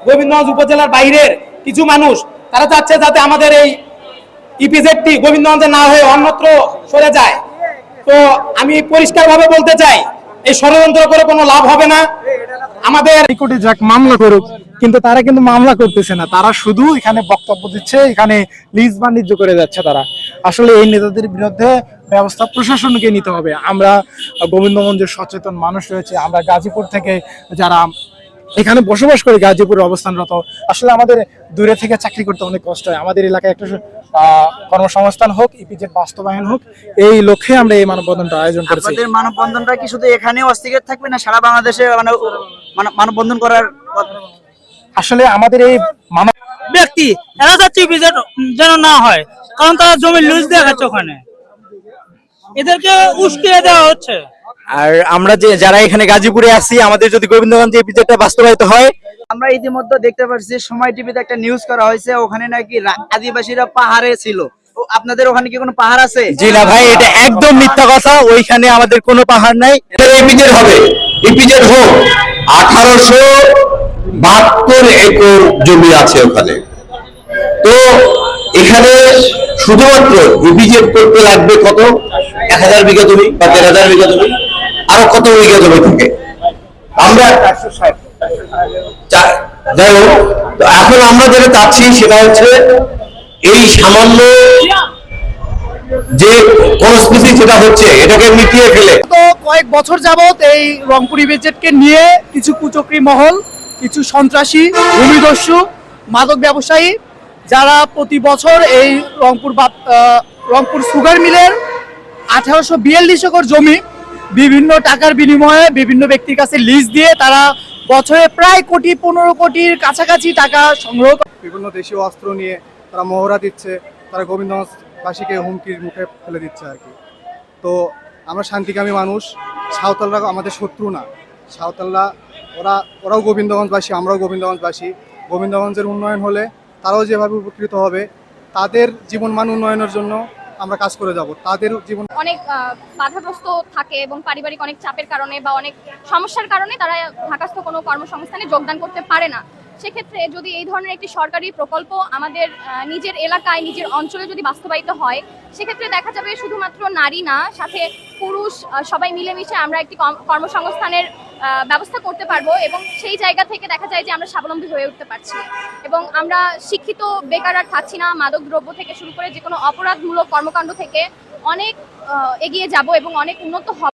গোবিন্দগঞ্জ উপজেলার বাইরের কিছু মানুষ তারা চাচ্ছে যাতে আমাদের এই ইপিজেডটি গোবিন্দগঞ্জে না হয়ে অন্যত্র সরে যায়। তো আমি পরিষ্কারভাবে বলতে চাই, এই ষড়যন্ত্র করে কোনো লাভ হবে না। আমাদের কোটি যাক মামলা করুক, কিন্তু তারা কিন্তু মামলা করতেছে না, তারা শুধু এখানে বক্তব্য দিচ্ছে, এখানে লিজ বাণিজ্য করে যাচ্ছে। তারা আসলে এই নেতাদের বিরুদ্ধে ব্যবস্থা প্রশাসনকে নিতে হবে। আমরা গোবিন্দগঞ্জের সচেতন মানুষ রয়েছে, আমরা গাজীপুর থেকে যারা এখানে বসবাস করে গাজীপুরে অবস্থানরত, আসলে আমাদের দূরে থেকে চাকরি করতে অনেক কষ্ট হয়। আমাদের এলাকায় একটা কর্মসংস্থান হোক, ইপিজেড বাস্তবায়ন হোক, এই লক্ষ্যে আমরা এই মানববন্ধনটা আয়োজন করেছি। আপনাদের মানববন্ধনটা কি শুধু এখানেই অস্থির থাকবে না সারা বাংলাদেশে মানববন্ধন করার? আসলে আমাদের এই মানব ব্যক্তি এরা যাচ্ছে ইপিজেড যেন না হয়, কারণ তারা জমি লুজ দেখাচ্ছে ওখানে, এদেরকে উস্কিয়ে দেওয়া হচ্ছে। আর আমরা যারা এখানে গাজীপুরে আছি, আমাদের যদি গোবিন্দগঞ্জ ইপিজেডটা বাস্তবায়িত হয়, আমরা ইতিমধ্যে দেখতে পাচ্ছি সময় টিভিতে একটা নিউজ করা হয়েছে, ওখানে নাকি আদিবাসীরা পাহাড়ে ছিল। আপনাদের ওখানে কি কোনো পাহাড় আছে? জি না ভাই, এটা একদম মিথ্যা কথা। ওইখানে আমাদের কোনো পাহাড় নাই। ইপিজেড হবে, ইপিজেড হোক। 1872 একর জমি আছে ওখানে। তো এখানে শুধুমাত্র ইপিজেড করতে লাগবে কত? 1000 বিঘা জমি বা 13000 বিঘা জমি, আরো কত বিঘা জমি থাকে আমরা যাই হোক। তো এখন আমরা যেটা চাচ্ছি সেটা হচ্ছে এই সামান্য যে কনস্পিরেসি যেটা হচ্ছে এটাকে মিটিয়ে ফেলে। তো কয়েক বছর যাবত এই রংপুর ইপিজেডকে নিয়ে কিছু কুচক্রী মহল, কিছু সন্ত্রাসী, ভূমিদস্যু, মাদক ব্যবসায়ী, যারা প্রতি বছর এই রংপুর সুগার মিলের 1842 একর জমি বিভিন্ন টাকার বিনিময়ে বিভিন্ন ব্যক্তির কাছে লিজ দিয়ে তারা বছরে প্রায় 15 কোটির কাছাকাছি টাকা সংগ্রহ করে। বিভিন্ন দেশীয় অস্ত্র নিয়ে তারা মহড়া দিচ্ছে, তারা গোবিন্দগঞ্জবাসীকে হুমকির মুখে ফেলে দিচ্ছে আর কি। তো আমরা শান্তিকামী মানুষ, সাঁওতালরা আমাদের শত্রু না। সাঁওতালরা ওরাও গোবিন্দগঞ্জবাসী, আমরাও গোবিন্দগঞ্জবাসী। গোবিন্দগঞ্জের উন্নয়ন হলে তারাও যেভাবে উপকৃত হবে, তাদের জীবনমান উন্নয়নের জন্য আমরা কাজ করে যাব। তাদের জীবন অনেক বাধাগ্রস্ত থাকে এবং পারিবারিক অনেক চাপের কারণে বা অনেক সমস্যার কারণে তারা ঢাকাস্থ কোনো কর্মসংস্থানে যোগদান করতে পারে না। সেক্ষেত্রে যদি এই ধরনের একটি সরকারি প্রকল্প আমাদের নিজের এলাকায়, নিজের অঞ্চলে যদি বাস্তবায়িত হয়, সেক্ষেত্রে দেখা যাবে শুধুমাত্র নারী না, সাথে পুরুষ সবাই মিলেমিশে আমরা একটি কর্মসংস্থানের ব্যবস্থা করতে পারবো এবং সেই জায়গা থেকে দেখা যায় যে আমরা স্বাবলম্বী হয়ে উঠতে পারছি এবং আমরা শিক্ষিত বেকার আর থাকছি না। মাদক দ্রব্য থেকে শুরু করে যে কোনো অপরাধমূলক কর্মকাণ্ড থেকে অনেক এগিয়ে যাব এবং অনেক উন্নত হবে।